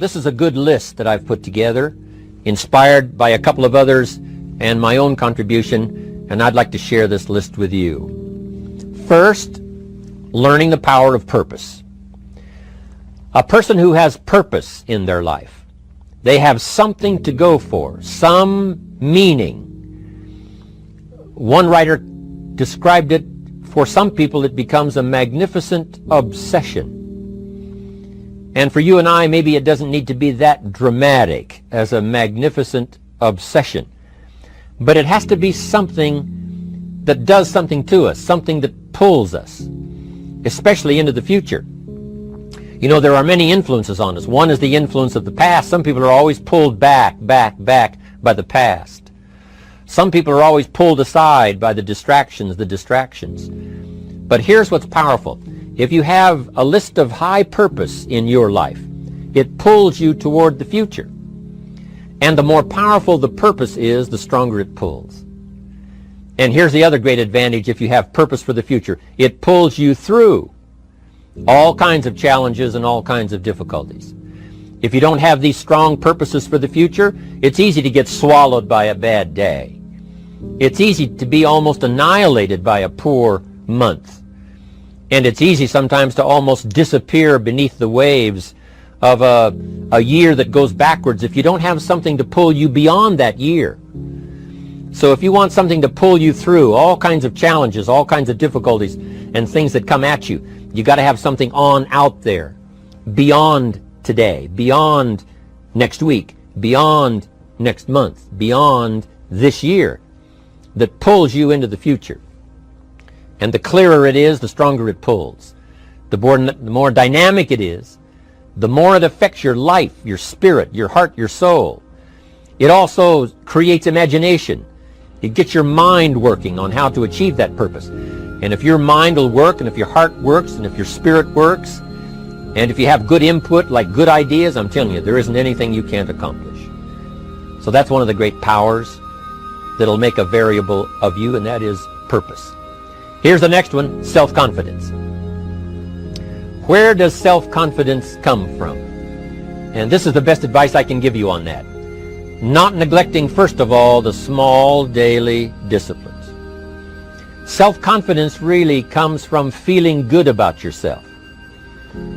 this is a good list that I've put together, inspired by a couple of others and my own contribution, and I'd like to share this list with you. First, learning the power of purpose. A person who has purpose in their life, they have something to go for, some meaning. One writer described it, for some people it becomes a magnificent obsession. And for you and I, maybe it doesn't need to be that dramatic as a magnificent obsession. But it has to be something that does something to us, something that pulls us, especially into the future. You know, there are many influences on us. One is the influence of the past. Some people are always pulled back by the past. Some people are always pulled aside by the distractions. But here's what's powerful. If you have a list of high purpose in your life, it pulls you toward the future. And the more powerful the purpose is, the stronger it pulls. And here's the other great advantage if you have purpose for the future. It pulls you through all kinds of challenges and all kinds of difficulties. If you don't have these strong purposes for the future, it's easy to get swallowed by a bad day. It's easy to be almost annihilated by a poor month. And it's easy sometimes to almost disappear beneath the waves of a year that goes backwards if you don't have something to pull you beyond that year. So if you want something to pull you through all kinds of challenges, all kinds of difficulties and things that come at you, you got to have something on out there, beyond today, beyond next week, beyond next month, beyond this year, that pulls you into the future. And the clearer it is, the stronger it pulls. The more dynamic it is, the more it affects your life, your spirit, your heart, your soul. It also creates imagination. It gets your mind working on how to achieve that purpose. And if your mind will work, and if your heart works, and if your spirit works, and if you have good input, like good ideas, I'm telling you, there isn't anything you can't accomplish. So that's one of the great powers that'll make a variable of you, and that is purpose. Here's the next one, self-confidence. Where does self-confidence come from? And this is the best advice I can give you on that. Not neglecting, first of all, the small daily disciplines. Self-confidence really comes from feeling good about yourself.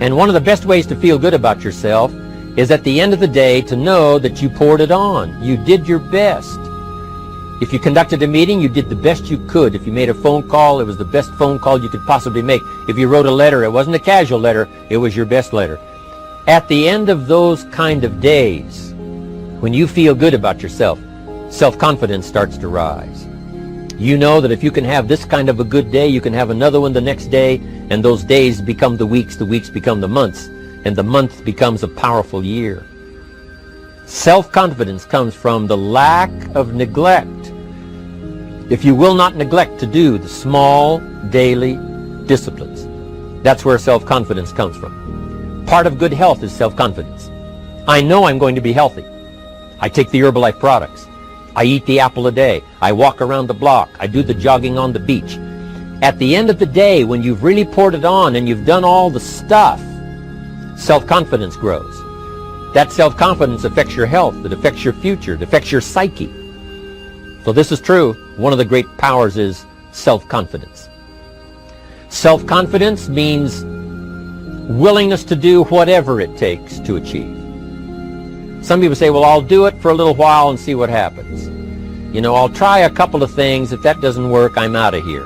And one of the best ways to feel good about yourself is at the end of the day to know that you poured it on. You did your best. If you conducted a meeting, you did the best you could. If you made a phone call, it was the best phone call you could possibly make. If you wrote a letter, it wasn't a casual letter, it was your best letter. At the end of those kind of days, when you feel good about yourself, self-confidence starts to rise. You know that if you can have this kind of a good day, you can have another one the next day, and those days become the weeks become the months, and the month becomes a powerful year. Self-confidence comes from the lack of neglect. If you will not neglect to do the small daily disciplines, that's where self-confidence comes from. Part of good health is self-confidence. I know I'm going to be healthy. I take the Herbalife products. I eat the apple a day. I walk around the block. I do the jogging on the beach. At the end of the day, when you've really poured it on and you've done all the stuff, self-confidence grows. That self-confidence affects your health. It affects your future. It affects your psyche. So this is true. One of the great powers is self-confidence. Self-confidence means willingness to do whatever it takes to achieve. Some people say, well, I'll do it for a little while and see what happens. You know, I'll try a couple of things. If that doesn't work, I'm out of here.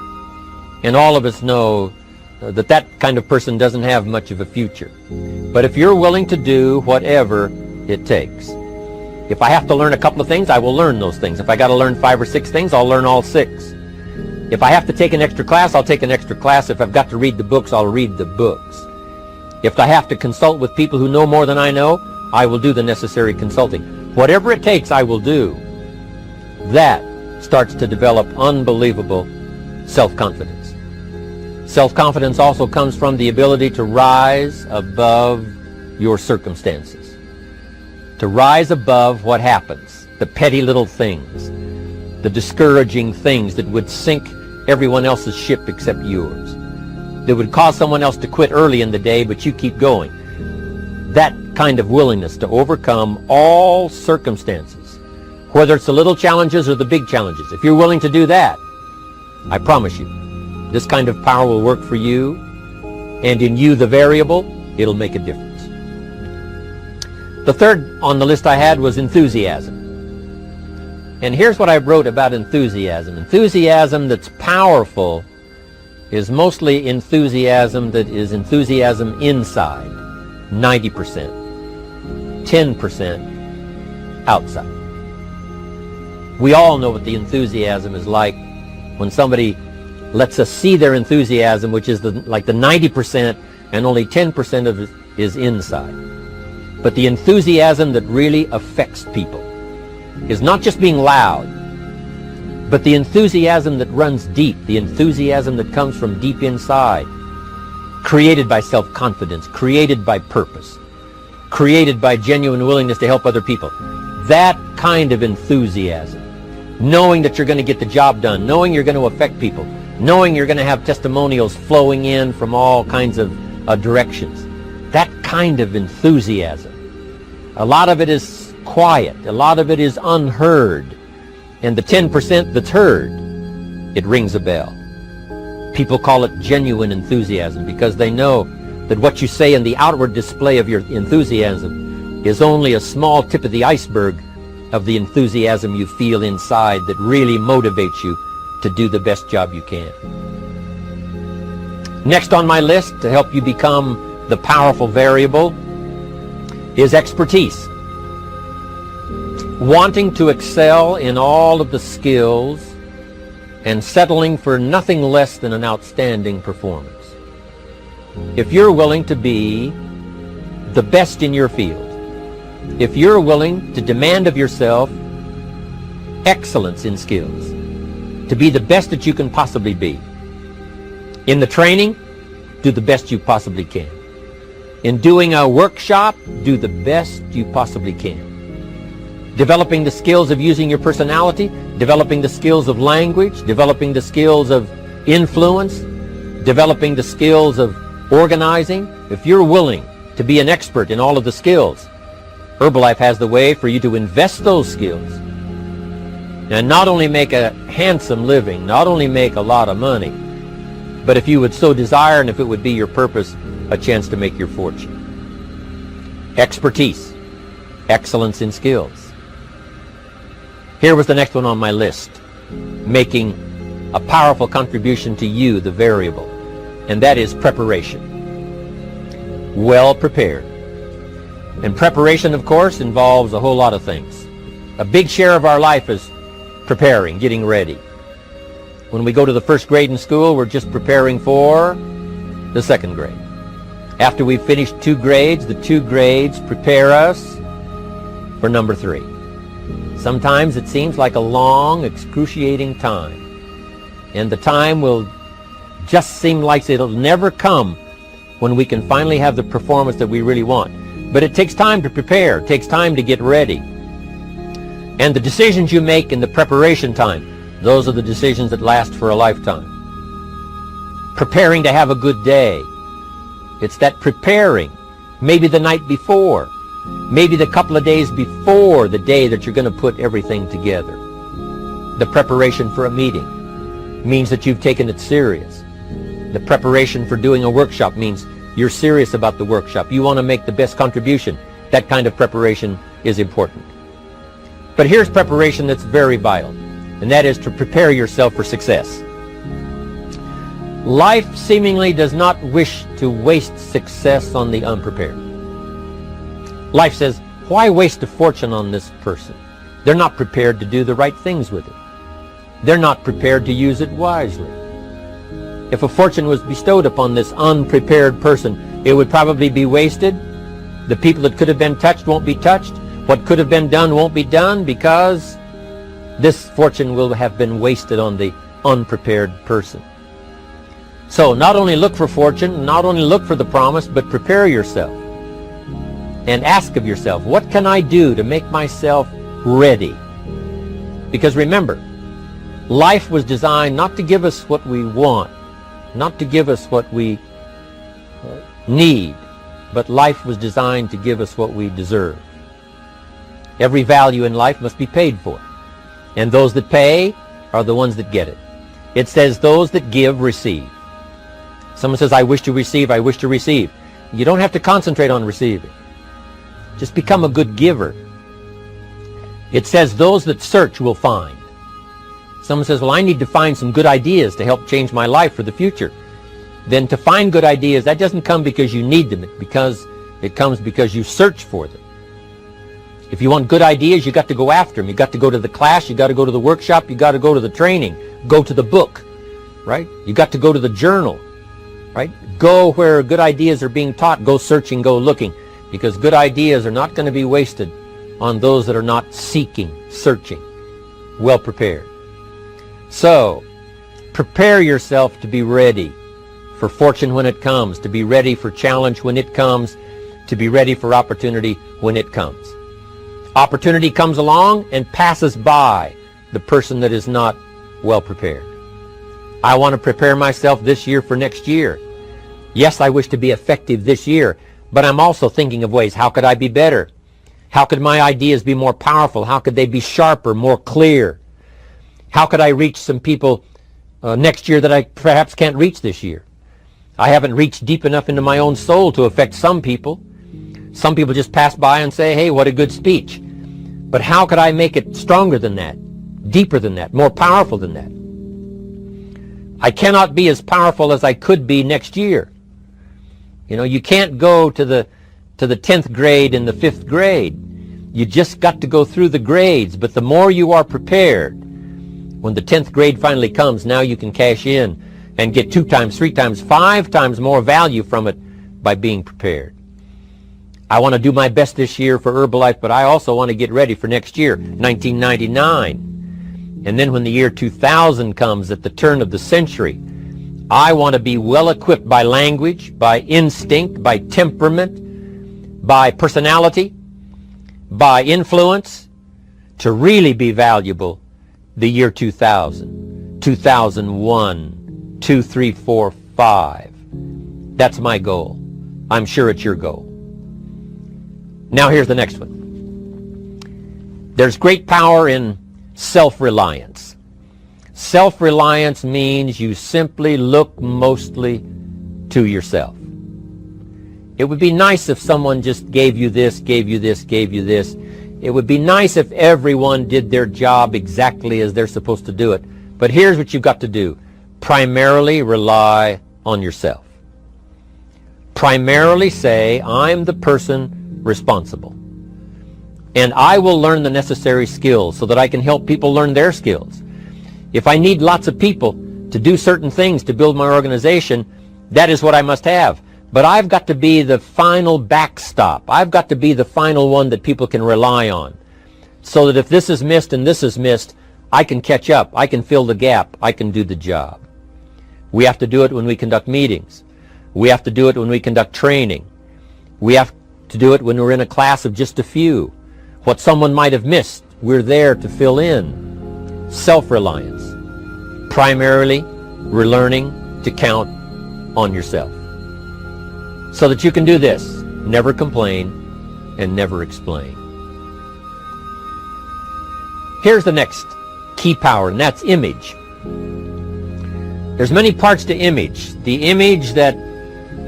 And all of us know that that kind of person doesn't have much of a future. But if you're willing to do whatever it takes. If I have to learn a couple of things, I will learn those things. If I got to learn 5 or 6 things, I'll learn all 6. If I have to take an extra class, I'll take an extra class. If I've got to read the books, I'll read the books. If I have to consult with people who know more than I know, I will do the necessary consulting. Whatever it takes, I will do. That starts to develop unbelievable self-confidence. Self-confidence also comes from the ability to rise above your circumstances. To rise above what happens, the petty little things, the discouraging things that would sink everyone else's ship except yours, that would cause someone else to quit early in the day, but you keep going. that kind of willingness to overcome all circumstances, whether it's the little challenges or the big challenges. If you're willing to do that, I promise you, this kind of power will work for you, and in you, the variable, it'll make a difference. The third on the list I had was enthusiasm. And here's what I wrote about enthusiasm. Enthusiasm that's powerful is mostly enthusiasm that is enthusiasm inside, 90%, 10% outside. We all know what the enthusiasm is like when somebody lets us see their enthusiasm, which is like the 90%, and only 10% of it is inside. But the enthusiasm that really affects people is not just being loud, but the enthusiasm that runs deep, the enthusiasm that comes from deep inside, created by self-confidence, created by purpose, created by genuine willingness to help other people. That kind of enthusiasm, knowing that you're going to get the job done, knowing you're going to affect people, knowing you're going to have testimonials flowing in from all kinds of directions. That kind of enthusiasm. A lot of it is quiet. A lot of it is unheard. And the 10% that's heard, it rings a bell. People call it genuine enthusiasm because they know that what you say in the outward display of your enthusiasm is only a small tip of the iceberg of the enthusiasm you feel inside that really motivates you to do the best job you can. Next on my list to help you become the powerful variable is expertise. Wanting to excel in all of the skills and settling for nothing less than an outstanding performance. If you're willing to be the best in your field, if you're willing to demand of yourself excellence in skills, to be the best that you can possibly be, in the training, do the best you possibly can. In doing a workshop, do the best you possibly can. Developing the skills of using your personality, developing the skills of language, developing the skills of influence, developing the skills of organizing. If you're willing to be an expert in all of the skills, Herbalife has the way for you to invest those skills and not only make a handsome living, not only make a lot of money, but if you would so desire and if it would be your purpose, a chance to make your fortune. Expertise, excellence in skills. Here was the next one on my list, making a powerful contribution to you, the variable, and that is preparation. Well prepared. And preparation, of course, involves a whole lot of things. A big share of our life is preparing, getting ready. When we go to the first grade in school, we're just preparing for the second grade. After we've finished 2 grades, the 2 grades prepare us for number 3. Sometimes it seems like a long, excruciating time. And the time will just seem like it'll never come when we can finally have the performance that we really want. But it takes time to prepare. It takes time to get ready. And the decisions you make in the preparation time, those are the decisions that last for a lifetime. Preparing to have a good day. It's that preparing, maybe the night before, maybe the couple of days before the day that you're going to put everything together. The preparation for a meeting means that you've taken it serious. The preparation for doing a workshop means you're serious about the workshop. You want to make the best contribution. That kind of preparation is important. But here's preparation that's very vital, and that is to prepare yourself for success. Life seemingly does not wish to waste success on the unprepared. Life says, why waste a fortune on this person? They're not prepared to do the right things with it. They're not prepared to use it wisely. If a fortune was bestowed upon this unprepared person, it would probably be wasted. The people that could have been touched won't be touched. What could have been done won't be done because this fortune will have been wasted on the unprepared person. So not only look for fortune, not only look for the promise, but prepare yourself and ask of yourself, what can I do to make myself ready? Because remember, life was designed not to give us what we want, not to give us what we need, but life was designed to give us what we deserve. Every value in life must be paid for, and those that pay are the ones that get it. It says those that give receive. Someone says, I wish to receive, I wish to receive. You don't have to concentrate on receiving. Just become a good giver. It says those that search will find. Someone says, well, I need to find some good ideas to help change my life for the future. Then to find good ideas, that doesn't come because you need them. It comes because you search for them. If you want good ideas, you got to go after them. You got to go to the class, you got to go to the workshop, you got to go to the training, go to the book, right? You got to go to the journal, right? Go where good ideas are being taught. Go searching, go looking, because good ideas are not going to be wasted on those that are not seeking, searching, well prepared. So, prepare yourself to be ready for fortune when it comes, to be ready for challenge when it comes, to be ready for opportunity when it comes. Opportunity comes along and passes by the person that is not well prepared. I want to prepare myself this year for next year. Yes, I wish to be effective this year, but I'm also thinking of ways, how could I be better? How could my ideas be more powerful? How could they be sharper, more clear? How could I reach some people next year that I perhaps can't reach this year? I haven't reached deep enough into my own soul to affect some people. Some people just pass by and say, hey, what a good speech. But how could I make it stronger than that, deeper than that, more powerful than that? I cannot be as powerful as I could be next year. You know, you can't go to the 10th grade in the 5th grade. You just got to go through the grades. But the more you are prepared, when the 10th grade finally comes, now you can cash in and get 2 times, 3 times, 5 times more value from it by being prepared. I want to do my best this year for Herbalife, but I also want to get ready for next year, 1999. And then when the year 2000 comes at the turn of the century, I want to be well equipped by language, by instinct, by temperament, by personality, by influence, to really be valuable the year 2000, 2001, 2, 3, 4, 5. That's my goal. I'm sure it's your goal. Now here's the next one. There's great power in self-reliance. Self-reliance means you simply look mostly to yourself. It would be nice if someone just gave you this, gave you this, gave you this. It would be nice if everyone did their job exactly as they're supposed to do it. But here's what you've got to do. Primarily rely on yourself. Primarily say, I'm the person responsible. And I will learn the necessary skills so that I can help people learn their skills. If I need lots of people to do certain things to build my organization, that is what I must have. But I've got to be the final backstop. I've got to be the final one that people can rely on. So that if this is missed and this is missed, I can catch up. I can fill the gap. I can do the job. We have to do it when we conduct meetings. We have to do it when we conduct training. We have to do it when we're in a class of just a few. What someone might have missed, we're there to fill in. Self-reliance. Primarily, we're learning to count on yourself. So that you can do this, never complain and never explain. Here's the next key power, and that's image. There's many parts to image. The image that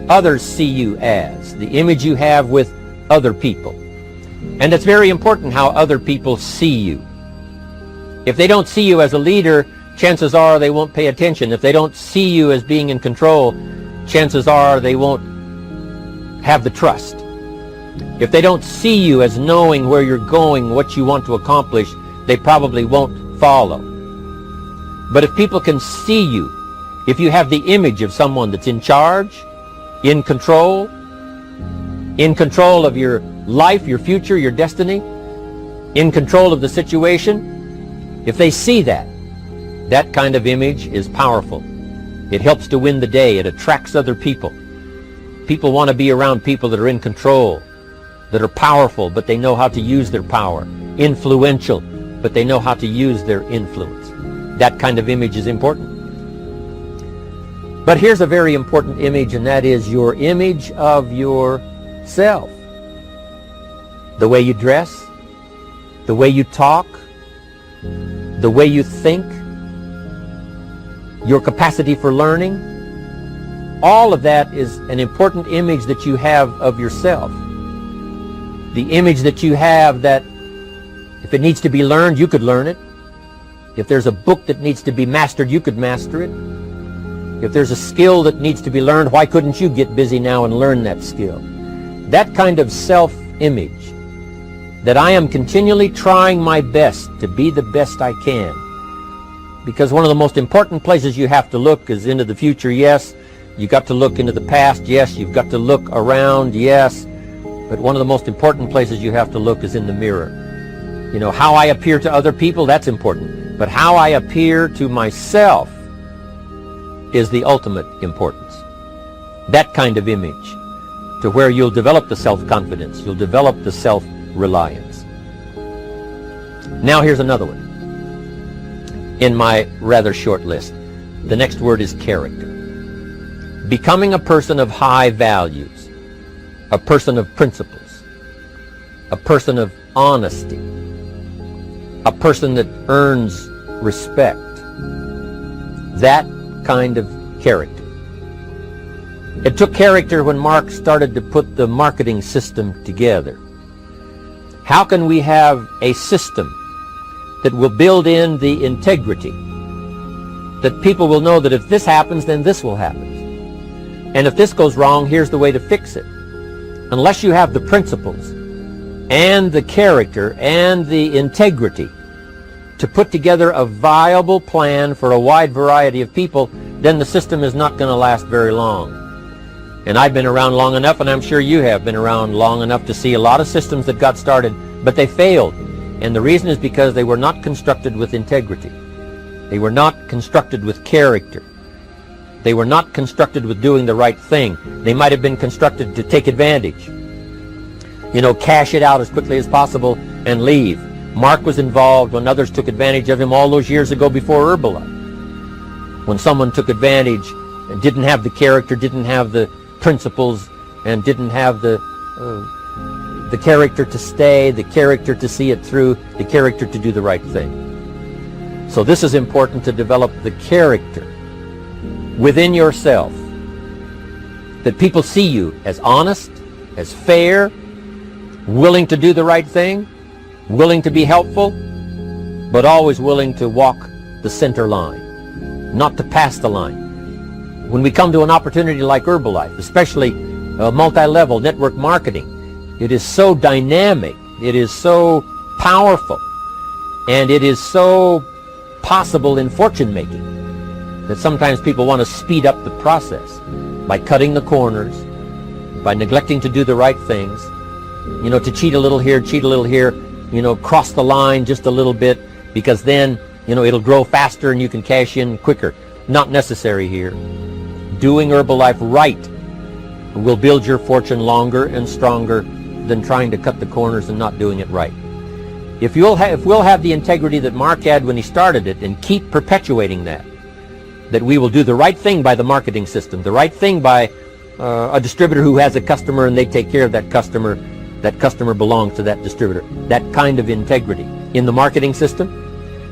others see you as, the image you have with other people. And it's very important how other people see you. If they don't see you as a leader, chances are they won't pay attention. If they don't see you as being in control, chances are they won't have the trust. If they don't see you as knowing where you're going, what you want to accomplish, they probably won't follow. But if people can see you, if you have the image of someone that's in charge, in control of your life, your future, your destiny, in control of the situation, if they see that, that kind of image is powerful. It helps to win the day. It attracts other people. People want to be around people that are in control, that are powerful, but they know how to use their power. Influential, but they know how to use their influence. That kind of image is important. But here's a very important image, and that is your image of yourself. self. The way you dress, the way you talk, the way you think, your capacity for learning, all of that is an important image that you have of yourself. The image that you have that if it needs to be learned, you could learn it. If there's a book that needs to be mastered, you could master it. If there's a skill that needs to be learned, why couldn't you get busy now and learn that skill? That kind of self-image, that I am continually trying my best to be the best I can. Because one of the most important places you have to look is into the future, yes. You've got to look into the past, yes. You've got to look around, yes. But one of the most important places you have to look is in the mirror. You know, how I appear to other people, that's important. But how I appear to myself is the ultimate importance. That kind of image, to where you'll develop the self-confidence, you'll develop the self-reliance. Now here's another one in my rather short list. The next word is character. Becoming a person of high values, a person of principles, a person of honesty, a person that earns respect. That kind of character. It took character when Mark started to put the marketing system together. How can we have a system that will build in the integrity, that people will know that if this happens, then this will happen, and if this goes wrong, here's the way to fix it? Unless you have the principles and the character and the integrity to put together a viable plan for a wide variety of people, then the system is not going to last very long. And I've been around long enough, and I'm sure you have been around long enough to see a lot of systems that got started, but they failed. And the reason is because they were not constructed with integrity. They were not constructed with character. They were not constructed with doing the right thing. They might have been constructed to take advantage. You know, cash it out as quickly as possible and leave. Mark was involved when others took advantage of him all those years ago before Herbalife. When someone took advantage and didn't have the character, didn't have the principles, and didn't have the character to stay, the character to see it through, the character to do the right thing. So this is important, to develop the character within yourself, that people see you as honest, as fair, willing to do the right thing, willing to be helpful, but always willing to walk the center line, not to pass the line. When we come to an opportunity like Herbalife, especially multi-level network marketing, it is so dynamic, it is so powerful, and it is so possible in fortune making that sometimes people want to speed up the process by cutting the corners, by neglecting to do the right things, you know, to cheat a little here, you know, cross the line just a little bit, because then, you know, it'll grow faster and you can cash in quicker. Not necessary here. Doing Herbalife right will build your fortune longer and stronger than trying to cut the corners and not doing it right. If we'll have the integrity that Mark had when he started it, and keep perpetuating that we will do the right thing by the marketing system, the right thing by a distributor who has a customer and they take care of that customer belongs to that distributor. That kind of integrity in the marketing system,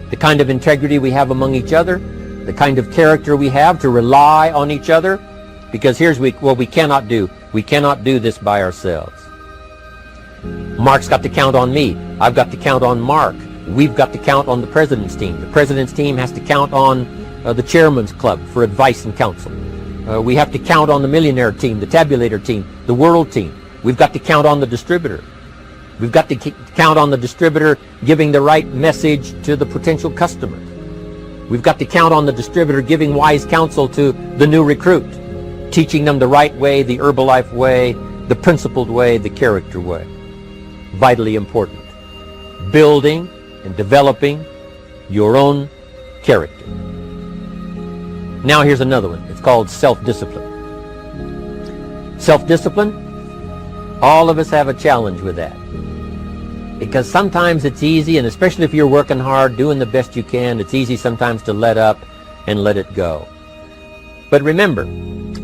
the kind of integrity we have among each other, the kind of character we have to rely on each other, because here's what we cannot do. We cannot do this by ourselves. Mark's got to count on me. I've got to count on Mark. We've got to count on the president's team. The president's team has to count on the chairman's club for advice and counsel. We have to count on the millionaire team, the tabulator team, the world team. We've got to count on the distributor. We've got to count on the distributor giving the right message to the potential customer. We've got to count on the distributor giving wise counsel to the new recruit, teaching them the right way, the Herbalife way, the principled way, the character way. Vitally important. Building and developing your own character. Now here's another one. It's called self-discipline. Self-discipline, all of us have a challenge with that. Because sometimes it's easy, and especially if you're working hard, doing the best you can, it's easy sometimes to let up and let it go. But remember,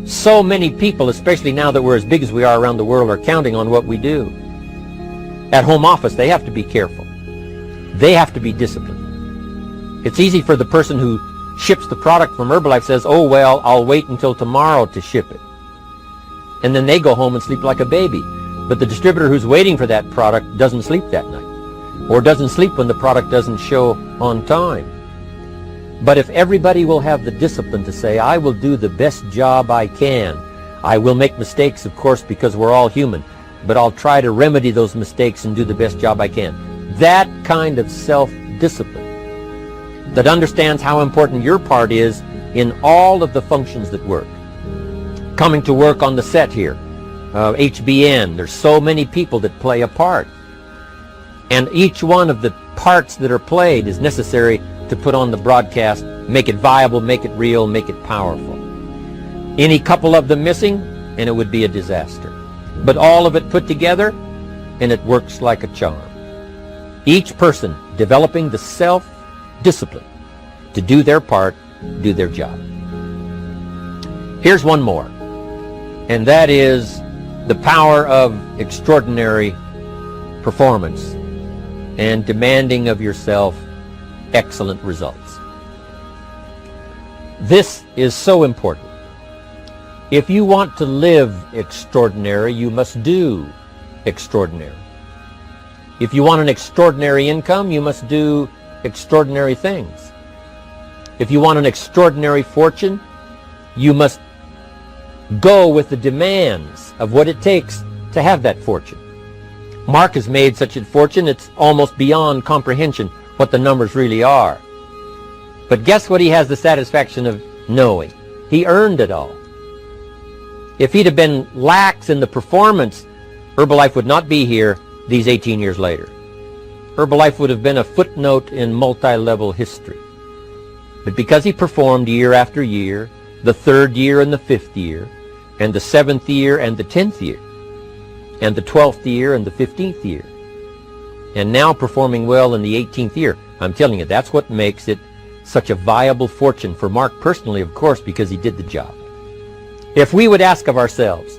so many people, especially now that we're as big as we are around the world, are counting on what we do. At home office, they have to be careful. They have to be disciplined. It's easy for the person who ships the product from Herbalife says, oh, well, I'll wait until tomorrow to ship it. And then they go home and sleep like a baby. But the distributor who's waiting for that product doesn't sleep that night, or doesn't sleep when the product doesn't show on time. But if everybody will have the discipline to say, I will do the best job I can. I will make mistakes, of course, because we're all human, but I'll try to remedy those mistakes and do the best job I can. That kind of self-discipline that understands how important your part is in all of the functions that work. Coming to work on the set here, HBN, there's so many people that play a part. And each one of the parts that are played is necessary to put on the broadcast, make it viable, make it real, make it powerful. Any couple of them missing, and it would be a disaster. But all of it put together, and it works like a charm. Each person developing the self-discipline to do their part, do their job. Here's one more, and that is the power of extraordinary performance and demanding of yourself excellent results. This is so important. If you want to live extraordinary, you must do extraordinary. If you want an extraordinary income, you must do extraordinary things. If you want an extraordinary fortune, you must go with the demands of what it takes to have that fortune. Mark has made such a fortune, it's almost beyond comprehension what the numbers really are. But guess what he has the satisfaction of knowing? He earned it all. If he'd have been lax in the performance, Herbalife would not be here these 18 years later. Herbalife would have been a footnote in multi-level history. But because he performed year after year, the 3rd year and the 5th year, and the 7th year and the 10th year, and the 12th year and the 15th year, and now performing well in the 18th year, I'm telling you, that's what makes it such a viable fortune for Mark personally, of course, because he did the job. If we would ask of ourselves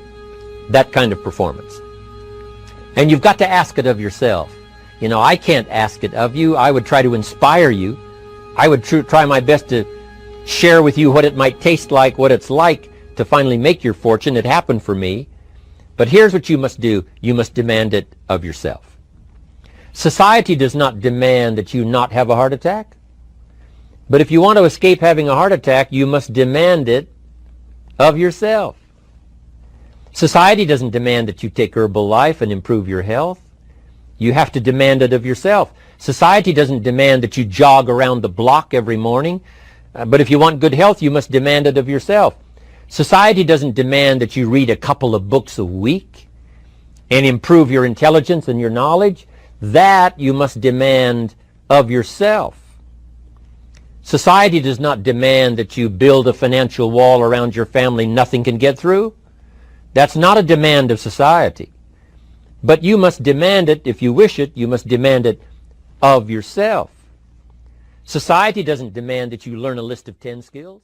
that kind of performance, and you've got to ask it of yourself. You know, I can't ask it of you. I would try to inspire you. I would try my best to share with you what it might taste like, what it's like to finally make your fortune. It happened for me. But here's what you must do. You must demand it of yourself. Society does not demand that you not have a heart attack. But if you want to escape having a heart attack, you must demand it of yourself. Society doesn't demand that you take Herbalife and improve your health. You have to demand it of yourself. Society doesn't demand that you jog around the block every morning. But if you want good health, you must demand it of yourself. Society doesn't demand that you read a couple of books a week and improve your intelligence and your knowledge. That you must demand of yourself. Society does not demand that you build a financial wall around your family nothing can get through. That's not a demand of society. But you must demand it, if you wish it, you must demand it of yourself. Society doesn't demand that you learn a list of 10 skills.